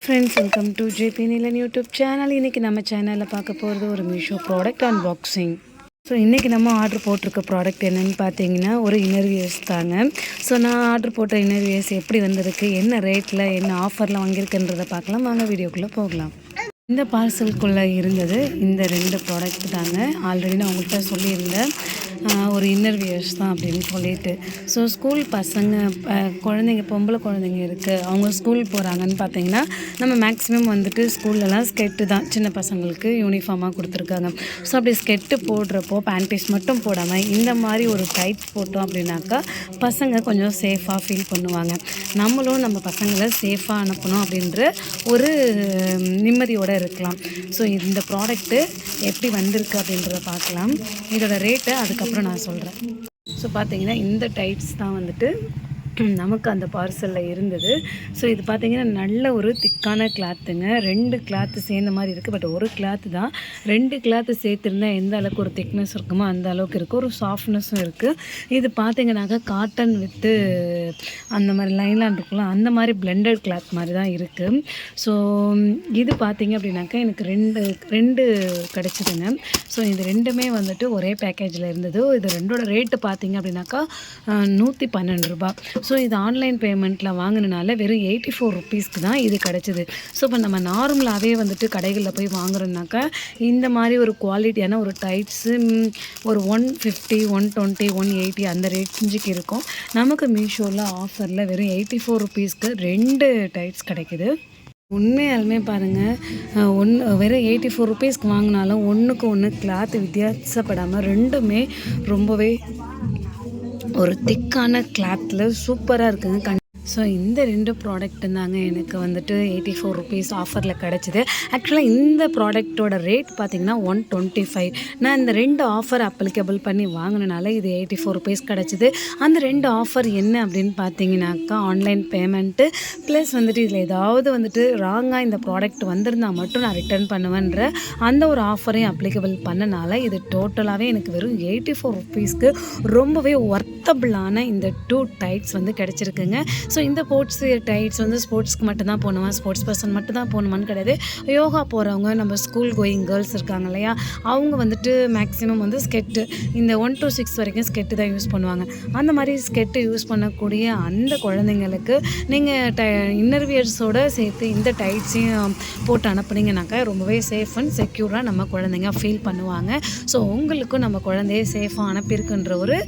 Friends, welcome to JP Neelan YouTube channel. இன்றைக்கி நம்ம சேனலில் பார்க்க போகிறது ஒரு மீஷோ ப்ராடக்ட் அன்பாக்சிங். ஸோ இன்றைக்கி நம்ம ஆர்டர் போட்டிருக்க ப்ராடக்ட் என்னென்னு பார்த்தீங்கன்னா ஒரு இன்னர்வியர்ஸ் தாங்க. ஸோ நான் ஆர்டர் போட்ட இன்னர்வியர்ஸ் எப்படி வந்திருக்கு, என்ன ரேட்டில், என்ன ஆஃபரில் வாங்கியிருக்குன்றதை பார்க்கலாம். வாங்க வீடியோக்குள்ளே போகலாம். இந்த பார்சலுக்குள்ளே இருந்தது இந்த 2 ப்ராடக்ட் தாங்க. ஆல்ரெடி நான் உங்கள்கிட்ட சொல்லியிருந்தேன் ஒரு இன்னர்வியர்ஸ் தான் அப்படின்னு சொல்லிட்டு. ஸோ ஸ்கூல் பசங்க குழந்தைங்க, பொம்பளை குழந்தைங்க இருக்குது, அவங்க ஸ்கூல் போகிறாங்கன்னு பார்த்தீங்கன்னா நம்ம மேக்ஸிமம் வந்துட்டு ஸ்கூல்லலாம் ஸ்கெட்டு தான் சின்ன பசங்களுக்கு யூனிஃபார்மாக கொடுத்துருக்காங்க. ஸோ அப்படி ஸ்கெட்டு போடுறப்போ பேண்டீஸ் மட்டும் போடாமல் இந்த மாதிரி ஒரு டைட்ஸ் போட்டோம் அப்படின்னாக்கா பசங்க கொஞ்சம் சேஃபாக ஃபீல் பண்ணுவாங்க. நம்மளும் நம்ம பசங்களை சேஃபாக அனுப்பணும் அப்படின்ற ஒரு நிம்மதியோடு இருக்கலாம். ஸோ இந்த ப்ராடக்ட்டு எப்படி வந்திருக்கு அப்படின்றத பார்க்கலாம். இதோட ரேட்டு அதுக்கப்புறம் நான் சொல்கிறேன். ஸோ பார்த்தீங்கன்னா இந்த டைப்ஸ் தான் வந்துட்டு நமக்கு அந்த பார்சலில் இருந்தது. ஸோ இது பார்த்திங்கன்னா நல்ல ஒரு திக்கான கிளாத்துங்க. 2 கிளாத்து சேர்ந்த மாதிரி இருக்குது. பட் ஒரு கிளாத்து தான். 2 கிளாத்து சேர்த்துருந்தால் எந்த அளவுக்கு ஒரு திக்னஸ் இருக்குமோ அந்த அளவுக்கு இருக்குது. ஒரு சாஃப்ட்னஸும் இருக்குது. இது பார்த்திங்கனாக்கா காட்டன் வித்து அந்த மாதிரி லைன்லாம் இருக்குல்ல, அந்த மாதிரி பிளெண்டட் கிளாத் மாதிரி தான் இருக்குது. ஸோ இது பார்த்திங்க அப்படின்னாக்கா எனக்கு ரெண்டு கிடச்சிதுங்க. ஸோ இது 2மே வந்துட்டு ஒரே பேக்கேஜில் இருந்தது. இது 2ஓட ரேட்டு பார்த்திங்க அப்படின்னாக்கா 112 ரூபா. ஸோ இது ஆன்லைன் பேமெண்ட்டில் வாங்கினால வெறும் 84 ருப்பீஸ்க்கு தான் இது கிடச்சிது. ஸோ இப்போ நம்ம நார்மலாகவே வந்துட்டு கடைகளில் போய் வாங்குறோம்னாக்கா இந்த மாதிரி ஒரு குவாலிட்டியான ஒரு டைட்ஸு ஒரு 150, 120, 180 அந்த ரேஞ்சுக்கு இருக்கும். நமக்கு மீஷோவில் ஆஃபரில் வெறும் 84 ருப்பீஸ்க்கு 2 டைட்ஸ் கிடைக்குது. உண்மையாலுமே பாருங்கள், வெறும் 84 ருப்பீஸ்க்கு வாங்கினாலும் ஒன்றுக்கு ஒன்று கிளாத் வித்தியாசப்படாமல் 2மே ரொம்பவே ஒரு திக்கான கிளாத்தில் சூப்பராக இருக்குங்க. ஸோ இந்த 2 ப்ராடக்ட்டு தாங்க எனக்கு வந்துட்டு 84 ருப்பீஸ் ஆஃபரில் கிடச்சிது. ஆக்சுவலாக இந்த ப்ராடக்ட்டோட ரேட் பார்த்திங்கன்னா 125. நான் இந்த 2 ஆஃபர் அப்ளிகபிள் பண்ணி வாங்கினால இது 84 ருப்பீஸ் கிடச்சிது. அந்த 2 ஆஃபர் என்ன அப்படின்னு பார்த்தீங்கன்னாக்கா ஆன்லைன் பேமெண்ட்டு ப்ளஸ் வந்துட்டு இதில் ஏதாவது வந்துட்டு ராங்காக இந்த ப்ராடக்ட் வந்திருந்தால் மட்டும் நான் ரிட்டர்ன் பண்ணுவேன்ற அந்த ஒரு ஆஃபரையும் அப்ளிகபிள் பண்ணனால இது டோட்டலாகவே எனக்கு வெறும் 84 ருப்பீஸ்க்கு ரொம்பவே ஒர்த்தபிளான இந்த 2 டைட்ஸ் வந்து கிடச்சிருக்குங்க. ஸோ இந்த டைட்ஸ் வந்து ஸ்போர்ட்ஸ்க்கு மட்டும்தான் போகணுமா, ஸ்போர்ட்ஸ் பர்சன் மட்டும் தான் போகணுமான்னு கிடையாது. யோகா போகிறவங்க, நம்ம ஸ்கூல் கோயிங் கேர்ள்ஸ் இருக்காங்க இல்லையா, அவங்க வந்துட்டு மேக்ஸிமம் வந்து ஸ்கெட்டு இந்த 1 to 6 வரைக்கும் ஸ்கெட்டு தான் யூஸ் பண்ணுவாங்க. அந்த மாதிரி ஸ்கெட்டு யூஸ் பண்ணக்கூடிய அந்த குழந்தைங்களுக்கு நீங்கள் இன்னர்வியர்ஸோடு சேர்த்து இந்த டைட்ஸையும் போட்டு அனுப்புனீங்கனாக்கா ரொம்பவே சேஃப் அண்ட் செக்யூராக நம்ம குழந்தைங்க ஃபீல் பண்ணுவாங்க. ஸோ உங்களுக்கும் நம்ம குழந்தைய சேஃபாக அனுப்பியிருக்குன்ற ஒரு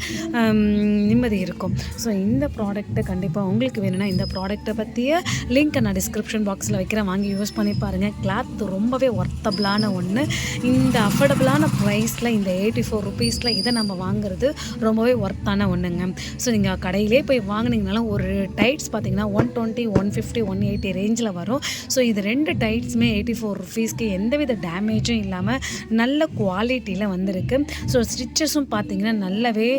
நிம்மதி இருக்கும். ஸோ இந்த ப்ராடக்ட்டை கண்டிப்பாக உங்களுக்கு வேணும்னா இந்த ப்ராடக்ட்டை பற்றிய லிங்க்கை நான் டிஸ்கிரிப்ஷன் பாக்ஸில் வைக்கிறேன், வாங்கி யூஸ் பண்ணி பாருங்கள். கிளாத் ரொம்பவே ஒர்த்தபிளான ஒன்று. இந்த அஃபோர்டபுளான ப்ரைஸில் இந்த 84 ருப்பீஸில் இதை நம்ம வாங்குறது ரொம்பவே ஒர்த்தான ஒன்றுங்க. ஸோ நீங்கள் கடையிலே போய் வாங்கினீங்கனாலும் ஒரு டைட்ஸ் பார்த்திங்கன்னா 120, 150, 180 ரேஞ்சில் வரும். ஸோ இது 2 டைட்ஸுமே 84 ருப்பீஸ்க்கு எந்தவித டேமேஜும் இல்லாமல் நல்ல குவாலிட்டியில் வந்திருக்கு. ஸோ ஸ்டிச்சஸும் பார்த்திங்கன்னா நல்லாவே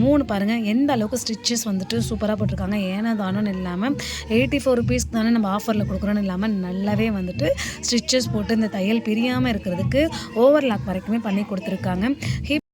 3 பாருங்கள் எந்த அளவுக்கு ஸ்டிச்சஸ் வந்துட்டு சூப்பராக போட்டிருக்காங்க. ஏன்னா தானோன்னு இல்லாமல் 84 ருப்பீஸ்க்கு தானே நம்ம ஆஃபரில் கொடுக்குறோன்னு இல்லாமல் நல்லாவே வந்துட்டு ஸ்டிச்சஸ் போட்டு இந்த தையல் பிரியாமல் இருக்கிறதுக்கு ஓவர்லாக் வரைக்குமே பண்ணி கொடுத்துருக்காங்க.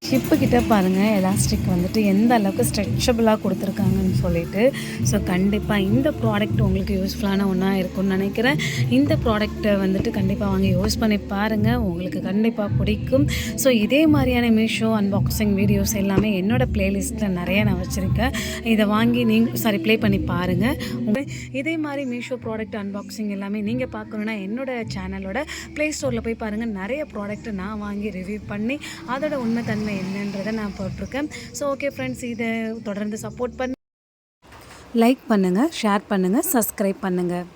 ஹிப்பு கிட்ட பாருங்கள் எலாஸ்டிக் வந்துட்டு எந்த அளவுக்கு ஸ்ட்ரெச்சபிளாக கொடுத்துருக்காங்கன்னு சொல்லிட்டு. ஸோ கண்டிப்பாக இந்த ப்ராடக்ட் உங்களுக்கு யூஸ்ஃபுல்லான ஒன்றா இருக்கும்னு நினைக்கிறேன். இந்த ப்ராடக்ட்டை வந்துட்டு கண்டிப்பாக வாங்கி யூஸ் பண்ணி பாருங்கள், உங்களுக்கு கண்டிப்பாக பிடிக்கும். ஸோ இதே மாதிரியான மீஷோ அன்பாக்சிங் வீடியோஸ் எல்லாமே என்னோடய ப்ளேலிஸ்ட்டில் நிறைய நான் வச்சுருக்கேன். இதை வாங்கி ப்ளே பண்ணி பாருங்கள். இதே மாதிரி மீஷோ ப்ராடக்ட் அன்பாக்சிங் எல்லாமே நீங்கள் பார்க்கணுன்னா என்னோடய சேனலோட ப்ளே ஸ்டோரில் போய் பாருங்கள். நிறைய ப்ராடக்ட்டை நான் வாங்கி ரிவ்யூ பண்ணி அதோட உண்மைத்தன்மை என்னன்றதை நான் போட்டிருக்கேன். ஸோ ஓகே ஃப்ரெண்ட்ஸ், இதை தொடர்ந்து சப்போர்ட் பண்ணி லைக் பண்ணுங்கள், ஷேர் பண்ணுங்கள், சப்ஸ்கிரைப் பண்ணுங்கள்.